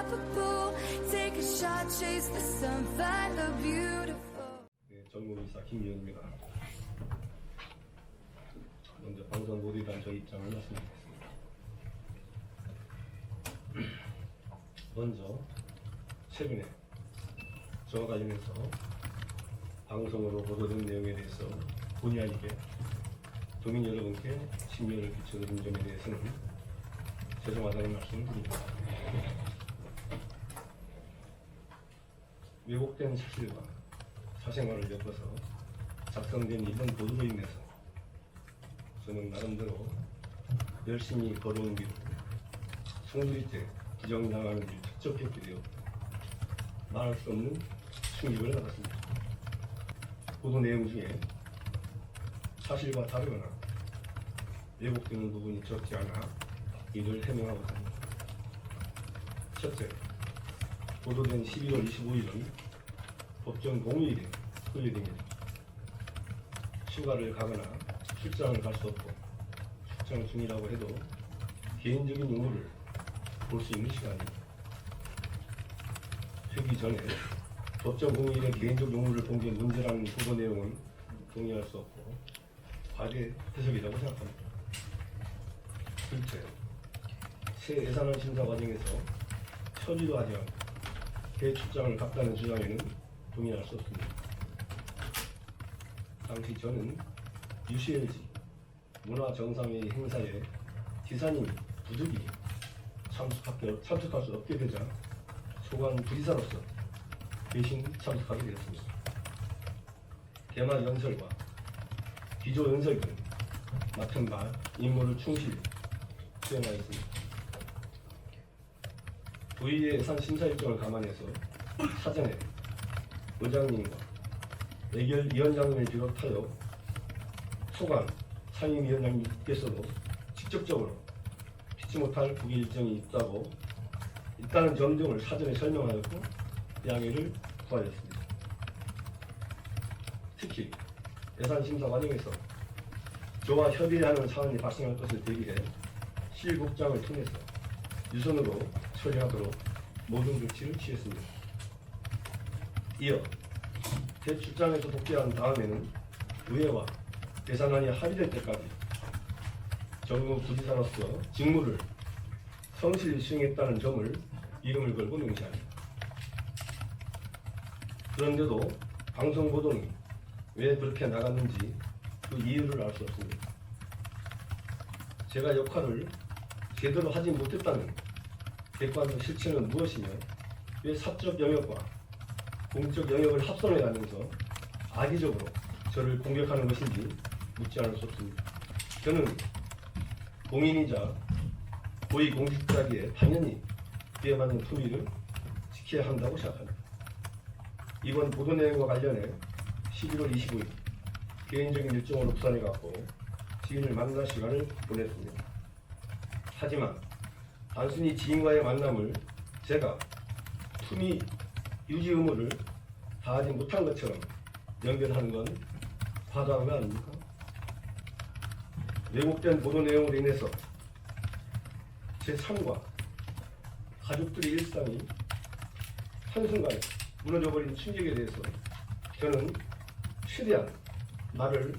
unstoppable. Take a shot, chase the sun, find the beautiful. 네, 전문의사 김미영입니다. 먼저 방송 모두에 대한 저희 입장을 말씀드리겠습니다. 먼저 최근에 저와 관련해서 방송으로 보도된 내용에 대해서 본의 아니게 도민 여러분께 심려를 끼쳐드린 점에 대해서는 죄송하다는 말씀을 드립니다. 왜곡된 사실과 사생활을 엮어서 작성된 이번 보도로 인해서 저는 나름대로 열심히 걸어온 길 송두리째 부정당하는 일 적적했게 되어 말할 수 없는 충격을 받았습니다. 보도 내용 중에 사실과 다르거나 왜곡되는 부분이 적지 않아 이를 해명하고 있습니다. 첫째, 보도된 11월 25일은 법정 공휴일에 흘려집니다. 휴가를 가거나 출장을 갈 수 없고 출장 중이라고 해도 개인적인 용무를 볼 수 있는 시간입니다. 되기 전에 법정 공휴일에 개인적 용무를 본 게 문제라는 보도 내용은 동의할 수 없고 과대 해석이라고 생각합니다. 둘째, 새 예산안 심사 과정에서 처리도 하지 않고 대출장을 갔다는 주장에는 동의할 수 없습니다. 당시 저는 UCLG 문화정상회의 행사에 지사님이 부득이 참석할 수 없게 되자 소관 부지사로서 대신 참석하게 되었습니다. 개마 연설과 기조 연설 등 맡은 바 임무를 충실히 수행하였습니다. 도의회 예산 심사 일정을 감안해서 사전에 의장님과 예결위원장님을 비롯하여 소관 상임위원장님께서도 직접적으로 피치 못할 국회 일정이 있다는 점 등을 사전에 설명하였고 양해를 구하였습니다. 특히 예산 심사 과정에서 저와 협의하는 사안이 발생할 것을 대비해 실국장을 통해서 유선으로 처리하도록 모든 조치를 취했습니다. 이어 대출장에서 복귀한 다음에는 의회와 예산안이 합의될 때까지 정무 부지사로서 직무를 성실히 수행했다는 점을 이름을 걸고 명시합니다. 그런데도 방송 보도는 왜 그렇게 나갔는지 그 이유를 알 수 없습니다. 제가 역할을 제대로 하지 못했다는 객관적 실체는 무엇이며 왜 사적 영역과 공적 영역을 합선해 가면서 악의적으로 저를 공격하는 것인지 묻지 않을 수 없습니다. 저는 공인이자 고위공직자기에 당연히 그에 맞는 품위를 지켜야 한다고 생각합니다. 이번 보도 내용과 관련해 11월 25일 개인적인 일정으로 부산에 갔고 지인을 만날 시간을 보냈습니다. 하지만 단순히 지인과의 만남을 제가 품위 유지 의무를 다하지 못한 것처럼 연결하는 건 과도한 거 아닙니까? 왜곡된 보도 내용으로 인해서 제 삶과 가족들의 일상이 한순간에 무너져버린 충격에 대해서 저는 최대한 말을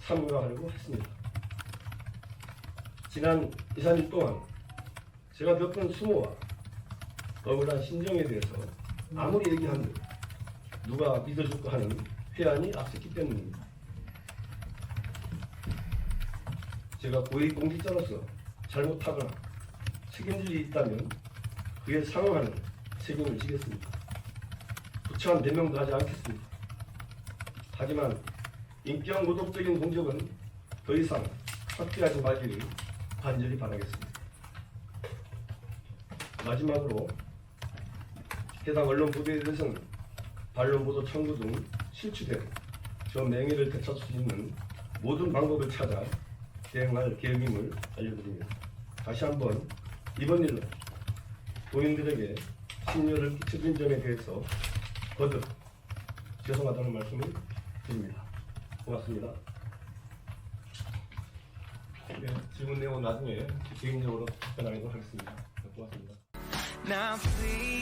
삼가하려고 했습니다. 지난 2, 3일 동안 제가 겪은 수모와 억울한 심정에 대해서 아무리 얘기한들 누가 믿어줄까 하는 회한이 앞섰기 때문입니다. 제가 고위공직자로서 잘못하거나 책임질 일이 있다면 그에 상응하는 책임을 지겠습니다. 부차한 변명도 하지 않겠습니다. 하지만 인격 모독적인 공격은 더 이상 확대하지 말기를 간절히 바라겠습니다. 마지막으로 해당 언론 보도에 대해서는 반론 보도 청구 등 실추된 저 맹해를 되찾을 수 있는 모든 방법을 찾아 대응할 계획임을 알려드립니다. 다시 한번 이번 일로 도민들에게 심려를 끼쳐준 점에 대해서 거듭 죄송하다는 말씀을 드립니다. 고맙습니다. 네, 질문 내용은 나중에 개인적으로 답변하도록 하겠습니다. 고맙습니다. Now please